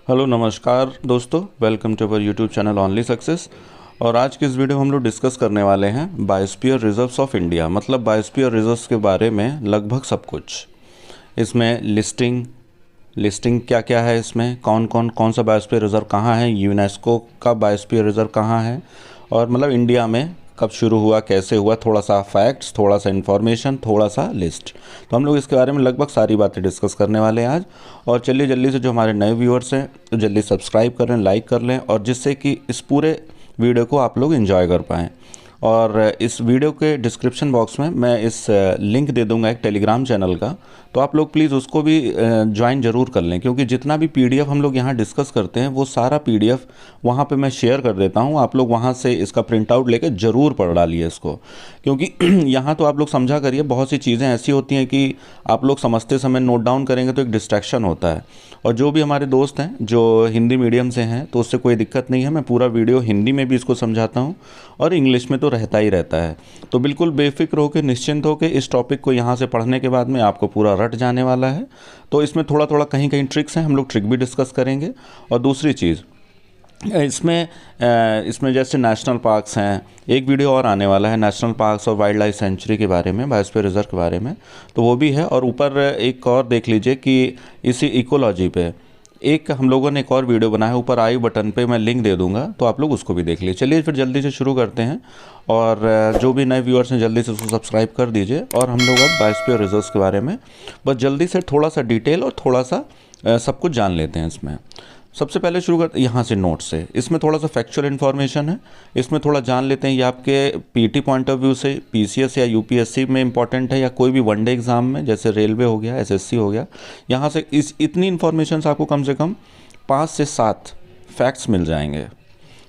Hello नमस्कार दोस्तों, welcome to our YouTube channel only success. और आज के इस वीडियो में हम लोग डिस्कस करने वाले हैं बायोस्फीयर रिजर्व्स ऑफ इंडिया, मतलब बायोस्फीयर रिजर्व्स के बारे में लगभग सब कुछ। इसमें लिस्टिंग क्या क्या है, इसमें कौन सा बायोस्फीयर रिजर्व कहाँ है, यूनेस्को का बायोस्फीयर रिजर्व कहाँ है, और मतलब इंडिया में कब शुरू हुआ, कैसे हुआ, थोड़ा सा फैक्ट्स, थोड़ा सा इन्फॉर्मेशन, थोड़ा सा लिस्ट। तो हम लोग इसके बारे में लगभग सारी बातें डिस्कस करने वाले हैं आज। और चलिए जल्दी से जो हमारे नए व्यूअर्स हैं तो जल्दी सब्सक्राइब कर लें, लाइक कर लें, और जिससे कि इस पूरे वीडियो को आप लोग एंजॉय कर पाएँ। और इस वीडियो के डिस्क्रिप्शन बॉक्स में मैं इस लिंक दे दूंगा एक टेलीग्राम चैनल का, तो आप लोग प्लीज़ उसको भी ज्वाइन ज़रूर कर लें, क्योंकि जितना भी पीडीएफ हम लोग यहाँ डिस्कस करते हैं वो सारा पीडीएफ वहाँ पे मैं शेयर कर देता हूँ। आप लोग वहाँ से इसका प्रिंट आउट लेके ज़रूर पढ़ डालिए इसको, क्योंकि यहाँ तो आप लोग समझा करिए, बहुत सी चीज़ें ऐसी होती हैं कि आप लोग समझते समय नोट डाउन करेंगे तो एक डिस्ट्रैक्शन होता है। और जो भी हमारे दोस्त हैं जो हिंदी मीडियम से हैं तो उससे कोई दिक्कत नहीं है, मैं पूरा वीडियो हिंदी में भी इसको समझाता हूँ और इंग्लिश में तो रहता ही रहता है। तो बिल्कुल बेफिक्र होकर, निश्चिंत होकर इस टॉपिक को यहाँ से पढ़ने के बाद में आपको पूरा रट जाने वाला है। तो इसमें थोड़ा थोड़ा कहीं कहीं ट्रिक्स हैं, हम लोग ट्रिक भी डिस्कस करेंगे। और दूसरी चीज़ इसमें जैसे नेशनल पार्क्स हैं, एक वीडियो और आने वाला है नेशनल पार्क्स और वाइल्ड लाइफ सेंचुरी के बारे में, बायोस्फीयर रिजर्व के बारे में, तो वो भी है। और ऊपर एक और देख लीजिए कि इसी इकोलॉजी पे एक हम लोगों ने एक और वीडियो बनाया है, ऊपर आई बटन पे मैं लिंक दे दूंगा, तो आप लोग उसको भी देख लीजिए। चलिए फिर जल्दी से शुरू करते हैं, और जो भी नए व्यूअर्स हैं जल्दी से उसको सब्सक्राइब कर दीजिए। और हम लोग अब बायोस्फीयर रिजर्व्स के बारे में बस जल्दी से थोड़ा सा डिटेल और थोड़ा सा सब कुछ जान लेते हैं इसमें। सबसे पहले शुरू करते हैं यहाँ से नोट से। इसमें थोड़ा सा फैक्चुअल इन्फॉर्मेशन है, इसमें थोड़ा जान लेते हैं। ये आपके पीटी पॉइंट ऑफ व्यू से पीसीएस या यूपीएससी में इंपॉर्टेंट है, या कोई भी वनडे एग्जाम में जैसे रेलवे हो गया, एसएससी हो गया, यहाँ से इतनी इन्फॉर्मेशन आपको कम से कम 5 से 7 फैक्ट्स मिल जाएंगे।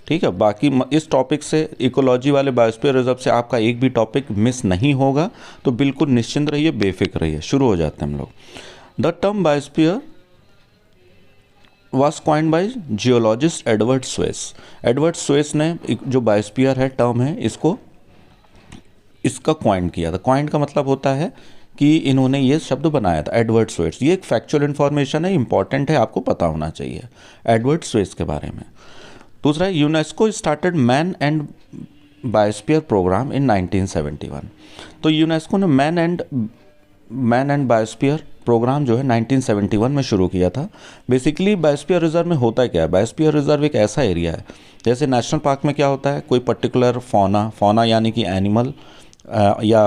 ठीक है, बाकी इस टॉपिक से इकोलॉजी वाले बायोस्फीयर रिजर्व से आपका एक भी टॉपिक मिस नहीं होगा, तो बिल्कुल निश्चिंत रहिए, बेफिक्र रहिए। शुरू हो जाते हैं हम लोग। The term biosphere was coined by geologist Edward Suez. Edward Suez ने जो बायोस्फीयर है टर्म है इसका कॉइन किया था। कॉइन का मतलब होता है कि इन्होंने ये शब्द बनाया था, एडवर्ड स्वेस। ये एक फैक्चुअल इन्फॉर्मेशन है, इंपॉर्टेंट है, आपको पता होना चाहिए एडवर्ड स्वेस के बारे में। दूसरा, UNESCO started man and biosphere programme in 1971। तो यूनेस्को ने मैन एंड बायोस्फीयर प्रोग्राम जो है 1971 में शुरू किया था। बेसिकली बायोस्फीयर रिजर्व में होता क्या है, बायोस्फीयर रिजर्व एक ऐसा एरिया है, जैसे नेशनल पार्क में क्या होता है, कोई पर्टिकुलर फौना यानी कि एनिमल या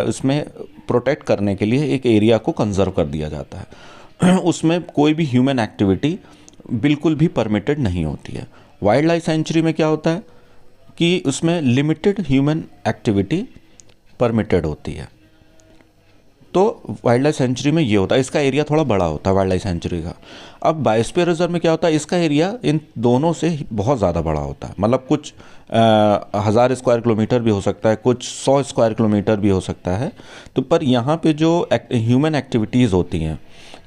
इसमें प्रोटेक्ट करने के लिए एक एरिया को कंजर्व कर दिया जाता है। उसमें कोई भी ह्यूमन एक्टिविटी बिल्कुल भी परमिटेड नहीं होती है। वाइल्ड लाइफ सेंचुरी में क्या होता है कि उसमें लिमिटेड ह्यूमन एक्टिविटी परमिटेड होती है। तो वाइल्ड लाइफ सेंचुरी में ये होता है, इसका एरिया थोड़ा बड़ा होता है वाइल्ड लाइफ सेंचुरी का। अब बायोस्फीयर रिजर्व में क्या होता है, इसका एरिया इन दोनों से बहुत ज़्यादा बड़ा होता है, मतलब कुछ 1000 स्क्वायर किलोमीटर भी हो सकता है, कुछ 100 स्क्वायर किलोमीटर भी हो सकता है। तो पर यहाँ पे जो ह्यूमन एक्टिविटीज़ होती हैं,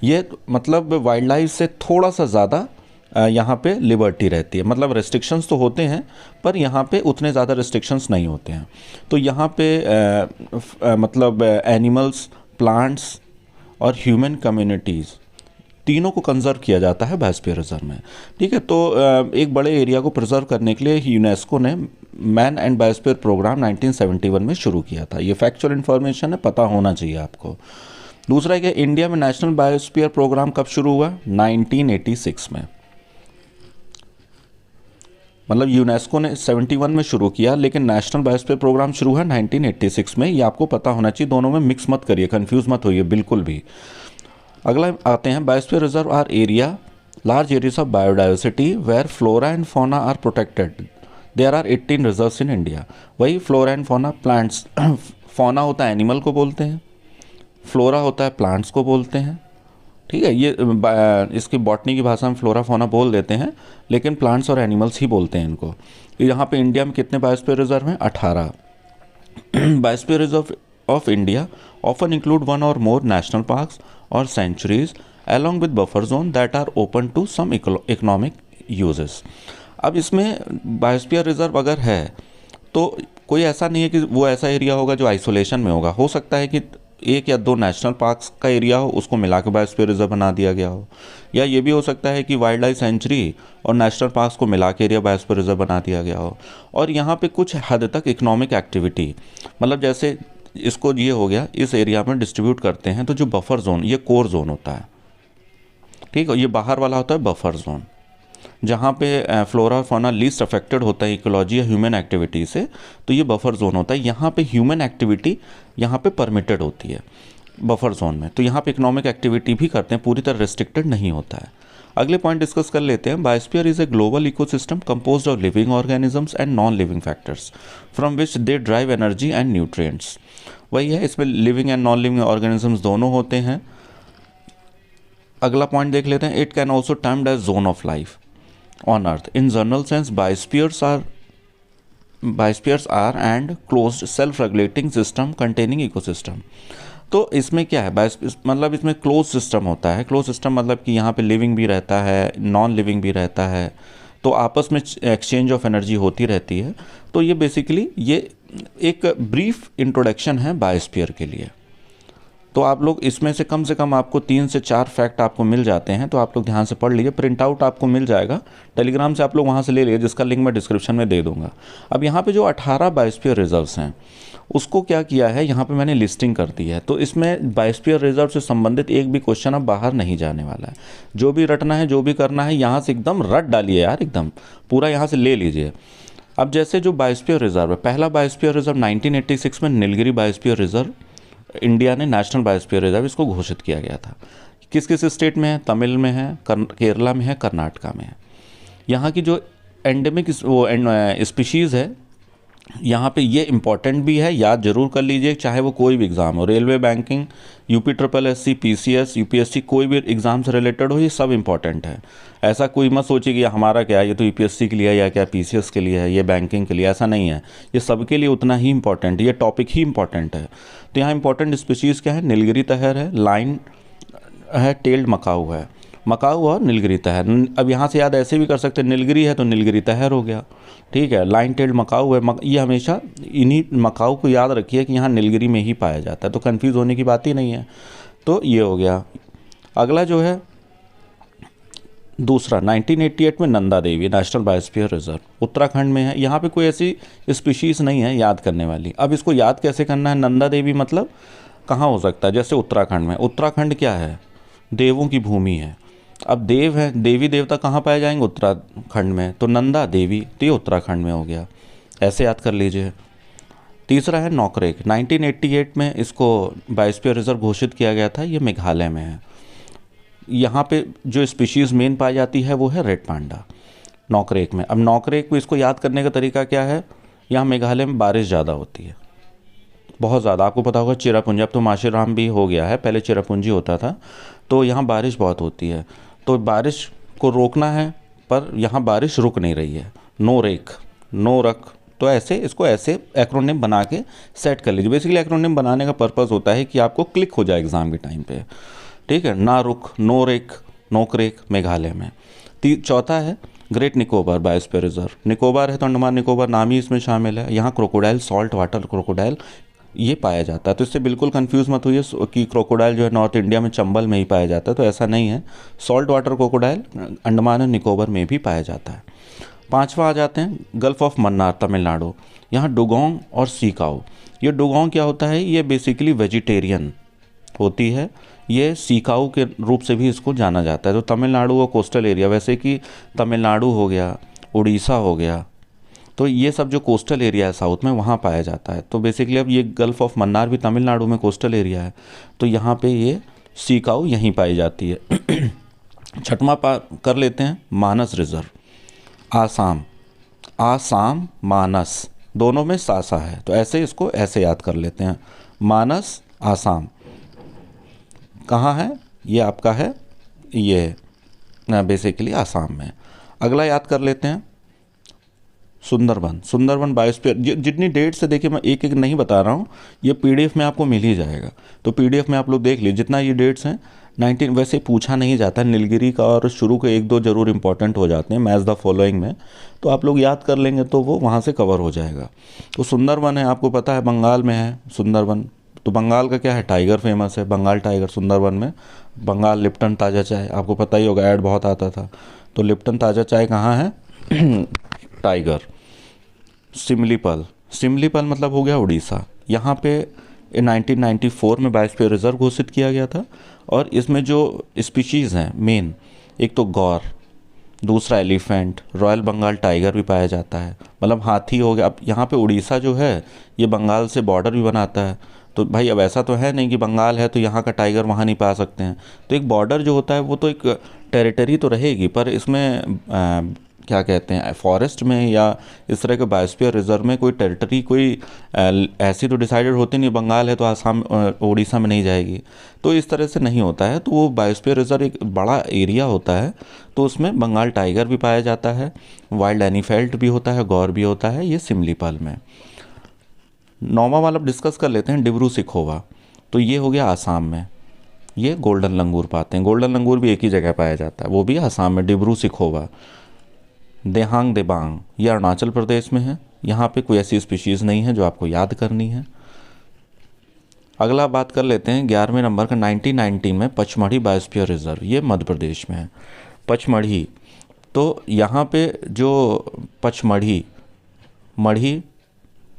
ये मतलब वाइल्ड लाइफ से थोड़ा सा ज़्यादा यहाँ पे लिबर्टी रहती है। मतलब रेस्ट्रिक्शंस तो होते हैं, पर यहाँ पे उतने ज़्यादा रेस्ट्रिक्शंस नहीं होते हैं। तो यहाँ पे मतलब एनिमल्स, प्लांट्स और ह्यूमन कम्युनिटीज़ तीनों को कंजर्व किया जाता है बायोस्फीयर रिजर्व में। ठीक है, तो एक बड़े एरिया को प्रिजर्व करने के लिए यूनेस्को ने मैन एंड बायोस्फीयर प्रोग्राम 1971 में शुरू किया था। ये फैक्चुअल इन्फॉर्मेशन है, पता होना चाहिए आपको। दूसरा है कि इंडिया में नेशनल बायोस्फीयर प्रोग्राम कब शुरू हुआ, 1986 में। मतलब यूनेस्को ने 71 में शुरू किया, लेकिन नेशनल बायोस्फीयर प्रोग्राम शुरू है 1986 में। ये आपको पता होना चाहिए, दोनों में मिक्स मत करिए, कंफ्यूज मत होइए बिल्कुल भी। अगला आते हैं, biosphere reserve are area, large areas of biodiversity where flora and fauna are protected. There are 18 reserves in India. वही flora and fauna, plants, fauna होता है एनिमल को बोलते हैं, फ्लोरा होता है प्लांट्स को बोलते हैं। ठीक है, ये इसकी बॉटनी की भाषा में फ्लोरा फौना बोल देते हैं, लेकिन प्लांट्स और एनिमल्स ही बोलते हैं इनको। यहाँ पे इंडिया में कितने बायोस्फीयर रिजर्व हैं, 18। Biosphere reserve of India often include one और मोर नेशनल पार्क्स और centuries along with buffer zone that are open to some economic uses। अब इसमें बायोस्फीयर रिजर्व अगर है तो कोई ऐसा नहीं है कि वो ऐसा एरिया होगा जो आइसोलेशन में होगा। हो सकता है कि एक या दो नेशनल पार्क्स का एरिया हो, उसको मिला के बायोस्फीयर रिजर्व बना दिया गया हो, या ये भी हो सकता है कि वाइल्ड लाइफ सेंचुरी और नेशनल पार्क्स को मिला के एरिया बायोस्फीयर रिजर्व बना दिया गया हो। और यहाँ पे कुछ हद तक इकोनॉमिक एक्टिविटी, मतलब जैसे इसको ये हो गया, इस एरिया में डिस्ट्रीब्यूट करते हैं, तो जो बफर जोन, ये कोर जोन होता है, ठीक है, ये बाहर वाला होता है बफर जोन, जहाँ पे फ्लोरा और फौना लीस्ट अफेक्टेड होता है इकोलॉजी या ह्यूमन एक्टिविटी से, तो ये बफर जोन होता है। यहाँ पे ह्यूमन एक्टिविटी यहाँ पे परमिटेड होती है बफर जोन में, तो यहाँ पे इकोनॉमिक एक्टिविटी भी करते हैं, पूरी तरह रिस्ट्रिक्टेड नहीं होता है। अगले पॉइंट डिस्कस कर लेते हैं। Biosphere is a global ecosystem composed of living organisms and non living factors from which they drive energy and nutrients. वही है, इसमें living and non living organisms दोनों होते हैं। अगला पॉइंट देख लेते हैं। It can also termed as zone of life on earth. In general sense, biospheres are and closed self-regulating system containing ecosystem. तो इसमें क्या है, मतलब इसमें क्लोज सिस्टम होता है। क्लोज सिस्टम मतलब कि यहाँ पे लिविंग भी रहता है, नॉन लिविंग भी रहता है, तो आपस में एक्सचेंज ऑफ एनर्जी होती रहती है। तो ये बेसिकली ये एक ब्रीफ इंट्रोडक्शन है बायोस्फीयर के लिए। तो आप लोग इसमें से कम आपको 3 से 4 फैक्ट आपको मिल जाते हैं, तो आप लोग ध्यान से पढ़ लीजिए। प्रिंट आउट आपको मिल जाएगा टेलीग्राम से, आप लोग वहाँ से ले लीजिए, जिसका लिंक मैं डिस्क्रिप्शन में दे दूंगा। अब यहाँ पे जो 18 बायोस्फीयर रिजर्व्स हैं, उसको क्या किया है, यहाँ पे मैंने लिस्टिंग कर दी है। तो इसमें बायोस्फीयर रिजर्व से संबंधित एक भी क्वेश्चन अब बाहर नहीं जाने वाला है। जो भी रटना है, जो भी करना है, यहाँ से एकदम रट डालिए यार, एकदम पूरा यहाँ से ले लीजिए। अब जैसे जो बायोस्फीयर रिजर्व है, पहला बायोस्फीयर रिजर्व 1986 में नीलगिरी बायोस्फीयर रिजर्व, इंडिया ने नेशनल बायोस्फीयर रिजर्व इसको घोषित किया गया था। किस किस स्टेट में है, तमिल में है, केरला में है, कर्नाटका में है। यहाँ की जो एंडेमिक वो स्पीशीज़ है, यहाँ पे ये इम्पॉर्टेंट भी है, याद जरूर कर लीजिए, चाहे वो कोई भी एग्ज़ाम हो, railway, banking, UPSSC, PCS, UPSC, कोई भी एग्ज़ाम से रिलेटेड हो, ये सब इम्पॉर्टेंट है। ऐसा कोई मत सोचिए कि हमारा क्या है, ये तो UPSC के लिए है या क्या PCS के लिए है, ये बैंकिंग के लिए, ऐसा नहीं है। ये सबके लिए उतना ही इंपॉर्टेंट है, ये टॉपिक ही इंपॉर्टेंट है। तो यहाँ इंपॉर्टेंट स्पीशीज़ क्या है, नीलगिरी तहर है, लाइन है, टेल्ड मकाऊ है, मकाऊ और नीलगिरी तहर। अब यहाँ से याद ऐसे भी कर सकते हैं, नीलगिरी है तो नीलगिरी तहर हो गया, ठीक है। लाइन टेल्ड मकाऊ है, ये हमेशा इन्हीं मकाऊ को याद रखिए कि यहाँ नीलगिरी में ही पाया जाता है, तो कंफ्यूज होने की बात ही नहीं है। तो ये हो गया। अगला जो है दूसरा 1988 में Nanda Devi national biosphere reserve Uttarakhand में है। यहाँ पे कोई ऐसी स्पीशीज़ नहीं है याद करने वाली। अब इसको याद कैसे करना है, नंदा देवी मतलब कहाँ हो सकता है, जैसे उत्तराखंड में। उत्तराखंड क्या है, देवों की भूमि है। अब देव है, देवी देवता कहाँ पाए जाएंगे, उत्तराखंड में, तो नंदा देवी, तो ये उत्तराखंड में हो गया, ऐसे याद कर लीजिए। तीसरा है नॉकरेक, 1988 में इसको बायोस्फीयर रिजर्व घोषित किया गया था, ये मेघालय में है। यहाँ पे जो स्पीशीज़ मेन पाई जाती है वो है रेड पांडा नॉकरेक में। अब नॉकरेक को इसको याद करने का तरीका क्या है, यहाँ मेघालय में बारिश ज़्यादा होती है, बहुत ज़्यादा। आपको पता होगा चिरापुंजी, अब तो माशीराम भी हो गया है, पहले चिरापुंजी होता था, तो यहाँ बारिश बहुत होती है। तो बारिश को रोकना है, पर यहाँ बारिश रुक नहीं रही है, नो रेक, नो रख, तो ऐसे इसको ऐसे एक्रोनिम बना के सेट कर लीजिए। बेसिकली एक्रोनिम बनाने का पर्पस होता है कि आपको क्लिक हो जाए एग्जाम के टाइम पे, ठीक है। ना रुक, नो रेक, नोकरेक मेघालय में। चौथा है great Nicobar biosphere reserve, Nicobar है तो अंडमान निकोबार नाम ही इसमें शामिल है। यहाँ क्रोकोडाइल, सॉल्ट वाटर क्रोकोडाइल ये पाया जाता है, तो इससे बिल्कुल कंफ्यूज मत होइए कि क्रोकोडाइल जो है नॉर्थ इंडिया में चंबल में ही पाया जाता है, तो ऐसा नहीं है। सॉल्ट वाटर क्रोकोडाइल अंडमान और निकोबार में भी पाया जाता है। पांचवा आ जाते हैं गल्फ ऑफ मन्नार तमिलनाडु, यहाँ डुगोंग और सीकाओ। ये डुगोंग क्या होता है, ये बेसिकली वेजिटेरियन होती है, ये सीकाऊ के रूप से भी इसको जाना जाता है। तो तमिलनाडु और कोस्टल एरिया, वैसे कि तमिलनाडु हो गया, उड़ीसा हो गया, तो ये सब जो कोस्टल एरिया है साउथ में, वहाँ पाया जाता है। तो बेसिकली अब ये गल्फ ऑफ मन्नार भी तमिलनाडु में कोस्टल एरिया है, तो यहाँ पे ये सीकाऊ यहीं पाई जाती है। छठवां कर लेते हैं मानस रिजर्व, आसाम, आसाम मानस दोनों में सासा है, तो ऐसे इसको ऐसे याद कर लेते हैं, मानस आसाम कहाँ है, ये आपका है, ये बेसिकली आसाम में। अगला याद कर लेते हैं सुंदरबन, सुंदरबन बायोस्फीयर। जितनी डेट्स है देखिए, मैं एक एक नहीं बता रहा हूँ, ये PDF में आपको मिल ही जाएगा, तो PDF में आप लोग देख लीजिए जितना ये डेट्स हैं। 19 वैसे पूछा नहीं जाता, नीलगिरी का और शुरू के 1-2 जरूर इंपॉर्टेंट हो जाते हैं मैच द फॉलोइंग में, तो आप लोग याद कर लेंगे तो वो वहाँ से कवर हो जाएगा। तो सुंदरबन है, आपको पता है बंगाल में है सुंदरबन, तो बंगाल का क्या है, टाइगर फेमस है, बंगाल टाइगर सुंदरबन में। बंगाल लिप्टन ताज़ा चाय, आपको पता ही होगा, ऐड बहुत आता था। तो लिप्टन ताज़ा चाय कहाँ है टाइगर। सिमलीपल, सिमलीपल मतलब हो गया उड़ीसा। यहाँ पे 1994 में बायोस्फीयर रिजर्व घोषित किया गया था। और इसमें जो स्पीशीज़ हैं मेन, एक तो गौर, दूसरा एलिफेंट, रॉयल बंगाल टाइगर भी पाया जाता है, मतलब हाथी हो गया। अब यहाँ पे उड़ीसा जो है ये बंगाल से बॉर्डर भी बनाता है। तो भाई अब ऐसा तो है नहीं कि बंगाल है तो यहाँ का टाइगर वहाँ नहीं पा सकते हैं। तो एक बॉर्डर जो होता है वो तो एक टेरिटरी तो रहेगी, पर इसमें क्या कहते हैं, फॉरेस्ट में या इस तरह के बायोस्फीयर रिजर्व में कोई टेरिटरी कोई ऐसी तो डिसाइडेड होती नहीं, बंगाल है तो आसाम उड़ीसा में नहीं जाएगी। तो इस तरह से नहीं होता है। तो वो बायोस्फीयर रिजर्व एक बड़ा एरिया होता है, तो उसमें बंगाल टाइगर भी पाया जाता है, वाइल्ड एनिफेल्ट भी होता है, गौर भी होता है, ये सिमलीपाल में। नौवा वाला डिस्कस कर लेते हैं, डिब्रू सिखोवा। तो ये हो गया आसाम में, ये गोल्डन लंगूर पाते हैं। गोल्डन लंगूर भी एक ही जगह पाया जाता है, वो भी आसाम में, डिब्रू सिखोवा। देहांग देबांग, ये अरुणाचल प्रदेश में है। यहाँ पे कोई ऐसी स्पीशीज़ नहीं है जो आपको याद करनी है। अगला बात कर लेते हैं 11वें नंबर का, 1919 में पचमढ़ी बायोस्फीयर रिजर्व, ये मध्य प्रदेश में है। पचमढ़ी, तो यहाँ पे जो पचमढ़ी, मढ़ी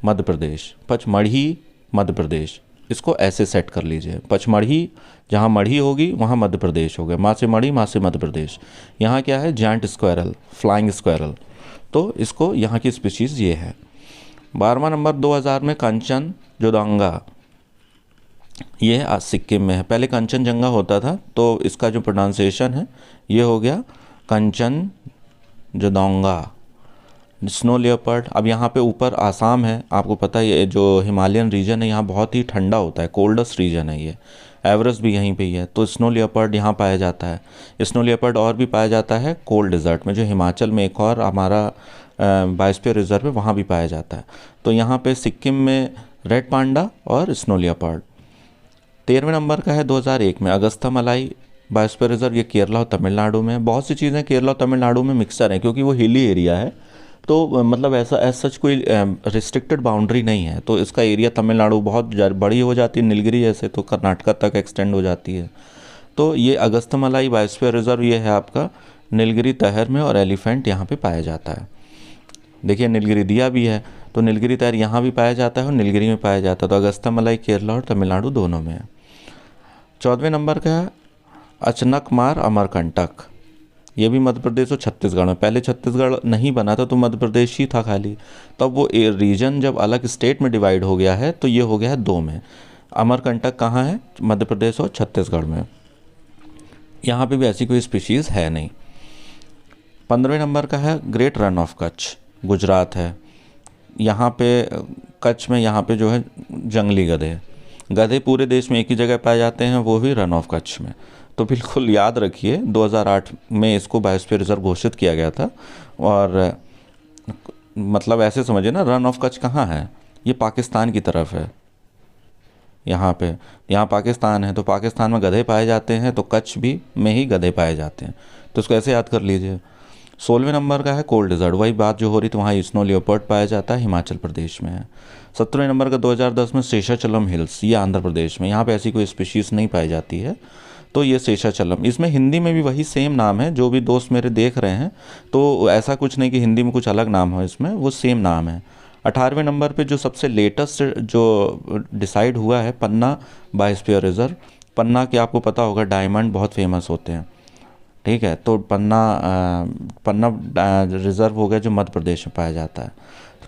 मध्य प्रदेश, पचमढ़ी मध्य प्रदेश, इसको ऐसे सेट कर लीजिए। पचमढ़ी, जहाँ मढ़ी होगी वहाँ मध्य प्रदेश हो गया, माँ से मढ़ी, माँ से मध्य प्रदेश। यहाँ क्या है, जायंट स्क्वायरल, फ्लाइंग स्क्वायरल, तो इसको यहाँ की स्पीशीज़ ये है। 12वां नंबर 2000 में कंचन जुदांगा, ये आज सिक्किम में है। पहले कंचनजंगा होता था, तो इसका जो प्रोनाउंसिएशन है ये हो गया कंचन जुदांगा। स्नो लेपर्ड, अब यहाँ पे ऊपर आसाम है, आपको पता है ये जो हिमालयन रीजन है यहाँ बहुत ही ठंडा होता है, कोल्डेस्ट रीजन है ये, एवरेस्ट भी यहीं पे ही है। तो स्नो लेपर्ड यहाँ पाया जाता है। स्नो लेपर्ड और भी पाया जाता है कोल्ड डिज़र्ट में, जो हिमाचल में एक और हमारा बायोस्फीयर रिजर्व है, वहाँ भी पाया जाता है। तो यहाँ पे सिक्किम में रेड पांडा और स्नो लेपर्ड। 13वें नंबर का है 2001 में अगस्थामलाई बायोस्फीयर रिजर्व, ये केरला और तमिलनाडु में। बहुत सी चीज़ें केरला और तमिलनाडु में मिक्सर हैं, क्योंकि वो हिली एरिया है, तो मतलब ऐसा एज सच कोई रिस्ट्रिक्टेड बाउंड्री नहीं है। तो इसका एरिया तमिलनाडु बहुत बड़ी हो जाती है, नीलगिरी जैसे, तो कर्नाटका तक एक्सटेंड हो जाती है। तो ये अगस्थमलाई बायोस्फीयर रिजर्व ये है आपका नीलगिरी तहर में, और एलिफेंट यहाँ पे पाया जाता है। देखिए नीलगिरी दिया भी है, तो नीलगिरी तहर यहाँ भी पाया जाता है और नीलगिरी में पाया जाता है। तो अगस्थमलाई केरला और तमिलनाडु दोनों में है। 14वें नंबर का है अचनकमार अमरकंटक, ये भी मध्य प्रदेश और छत्तीसगढ़ में। पहले छत्तीसगढ़ नहीं बना था, तो मध्य प्रदेश ही था खाली। तब वो रीजन जब अलग स्टेट में डिवाइड हो गया है, तो ये हो गया है 2 में। अमरकंटक कहाँ है, मध्य प्रदेश और छत्तीसगढ़ में। यहाँ पे भी ऐसी कोई स्पीशीज़ है नहीं। 15वें नंबर का है great run of Kutch, Gujarat है। यहाँ पे कच्छ में यहाँ पे जो है जंगली गधे, गधे पूरे देश में एक ही जगह पाए जाते हैं, वो भी रन ऑफ कच्छ में। तो बिल्कुल याद रखिए 2008 में इसको बायोस्फीयर रिजर्व घोषित किया गया था। और मतलब ऐसे समझिए ना, रन ऑफ कच्छ कहाँ है, ये पाकिस्तान की तरफ है। यहाँ पाकिस्तान है, तो पाकिस्तान में गधे पाए जाते हैं, तो कच्छ भी में ही गधे पाए जाते हैं, तो इसको ऐसे याद कर लीजिए। 16वें नंबर का है कोल्ड डिजर्ट, वही बात जो हो रही थी, वहाँ स्नो लियोपर्ड पाया जाता है, हिमाचल प्रदेश में है। 17वें नंबर का 2010 में शेषाचलम हिल्स, ये आंध्र प्रदेश में। यहाँ पे ऐसी कोई स्पीशीज़ नहीं पाई जाती है, तो ये शेषाचलम। इसमें हिंदी में भी वही सेम नाम है, जो भी दोस्त मेरे देख रहे हैं, तो ऐसा कुछ नहीं कि हिंदी में कुछ अलग नाम हो, इसमें वो सेम नाम है। 18वें नंबर पे जो सबसे लेटेस्ट जो डिसाइड हुआ है, पन्ना बायोस्फीयर रिजर्व। पन्ना के आपको पता होगा डायमंड बहुत फेमस होते हैं, ठीक है। तो पन्ना रिजर्व हो गया, जो मध्य प्रदेश में पाया जाता है।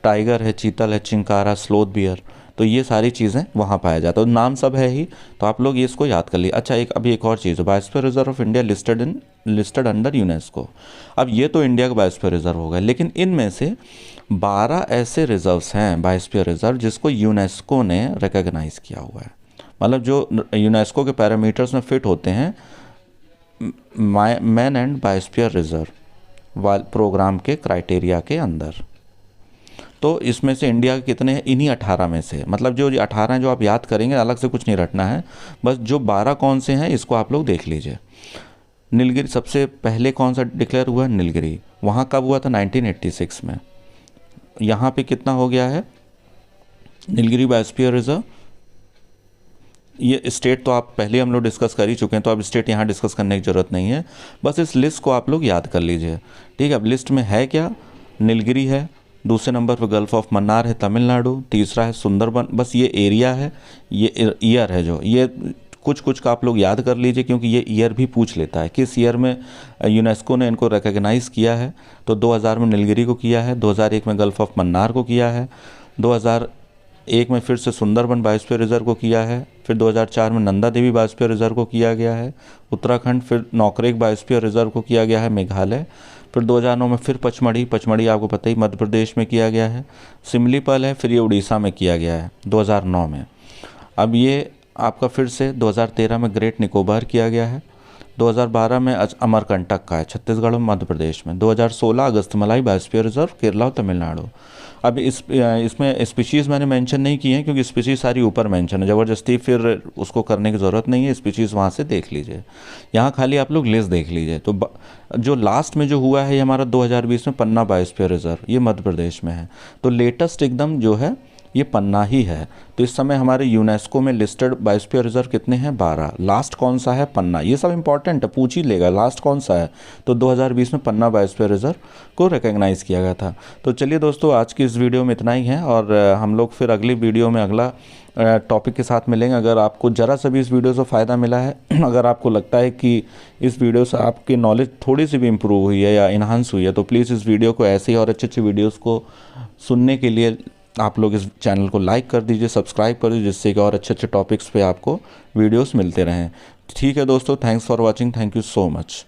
टाइगर है, चीतल है, चिंकारा, स्लोथ बियर, तो ये सारी चीज़ें वहाँ पाया जाता है। तो नाम सब है ही, तो आप लोग ये इसको याद कर लिए। अच्छा, एक और चीज़ है, biosphere reserve of India listed under UNESCO. अब ये तो इंडिया का बायोस्फीयर रिजर्व होगा, लेकिन इनमें से 12 ऐसे रिजर्व्स हैं बायोस्फीयर रिजर्व जिसको यूनेस्को ने रिकॉग्नाइज़ किया हुआ है, मतलब जो यूनेस्को के पैरामीटर्स में फिट होते हैं man and biosphere reserve programme के क्राइटेरिया के अंदर। तो इसमें से इंडिया के कितने हैं, इन्हीं 18 में से, मतलब जो 18 हैं जो आप याद करेंगे, अलग से कुछ नहीं रटना है, बस जो 12 कौन से हैं इसको आप लोग देख लीजिए। नीलगिरी सबसे पहले कौन सा डिक्लेयर हुआ, नीलगिरी, वहाँ कब हुआ था, 1986 में। यहाँ पे कितना हो गया है नीलगिरी बायोस्फीयर रिजर्व, ये स्टेट तो आप पहले हम लोग डिस्कस कर ही चुके हैं, तो अब स्टेट यहाँ डिस्कस करने की ज़रूरत नहीं है, बस इस लिस्ट को आप लोग याद कर लीजिए। ठीक है, अब लिस्ट में है क्या, नीलगिरी है, दूसरे नंबर पर गल्फ ऑफ मन्नार है तमिलनाडु, तीसरा है सुंदरबन, बस ये एरिया है, ये ईयर है जो, ये कुछ कुछ का आप लोग याद कर लीजिए क्योंकि ये ईयर भी पूछ लेता है किस ईयर में यूनेस्को ने इनको रिकग्नाइज़ किया है। तो 2000 में नीलगिरी को किया है, 2001 में गल्फ ऑफ मन्नार को किया है, 2001 में फिर से सुंदरबन बायोस्फीयर रिजर्व को किया है, फिर 2004 में नंदा देवी बायोस्फीयर रिजर्व को किया गया है उत्तराखंड, फिर नौकरेक बायोस्फीयर रिजर्व को किया गया है मेघालय, फिर 2009 में फिर पचमढ़ी आपको पता ही मध्य प्रदेश में किया गया है, सिमलीपाल है, फिर ये उड़ीसा में किया गया है 2009 में। अब ये आपका फिर से 2013 में ग्रेट निकोबार किया गया है, 2012 में अमरकंटक का है छत्तीसगढ़ और मध्य प्रदेश में, 2016 अगस्तमलाई बायोस्फीयर रिजर्व केरला और तमिलनाडु। अब इसमें स्पीशीज़ मैंने मेंशन नहीं की हैं क्योंकि स्पीशीज़ सारी ऊपर मेंशन है, ज़बरदस्ती फिर उसको करने की ज़रूरत नहीं है, स्पीशीज़ वहाँ से देख लीजिए, यहाँ खाली आप लोग लिस्ट देख लीजिए। तो जो लास्ट में जो हुआ है ये हमारा 2020 में पन्ना बायोस्फीयर रिजर्व, ये मध्य प्रदेश में है। तो लेटेस्ट एकदम जो है ये पन्ना ही है। तो इस समय हमारे यूनेस्को में लिस्टेड बायोस्फीयर रिजर्व कितने हैं, 12। लास्ट कौन सा है, पन्ना। ये सब इंपॉर्टेंट है, पूछ ही लेगा लास्ट कौन सा है। तो 2020 में पन्ना बायोस्फीयर रिजर्व को रिकग्नाइज़ किया गया था। तो चलिए दोस्तों, आज की इस वीडियो में इतना ही है और हम लोग फिर अगली वीडियो में अगला टॉपिक के साथ मिलेंगे। अगर आपको ज़रा सा भी इस वीडियो से फ़ायदा मिला है, अगर आपको लगता है कि इस वीडियो से आपकी नॉलेज थोड़ी सी भी इम्प्रूव हुई है या इन्हांस हुई है, तो प्लीज़ इस वीडियो को ऐसे ही और अच्छे अच्छे वीडियोज़ को सुनने के लिए आप लोग इस चैनल को लाइक कर दीजिए, सब्सक्राइब कर दीजिए, जिससे कि और अच्छे अच्छे टॉपिक्स पे आपको वीडियोस मिलते रहें। ठीक है दोस्तों, thanks for watching, thank you so much.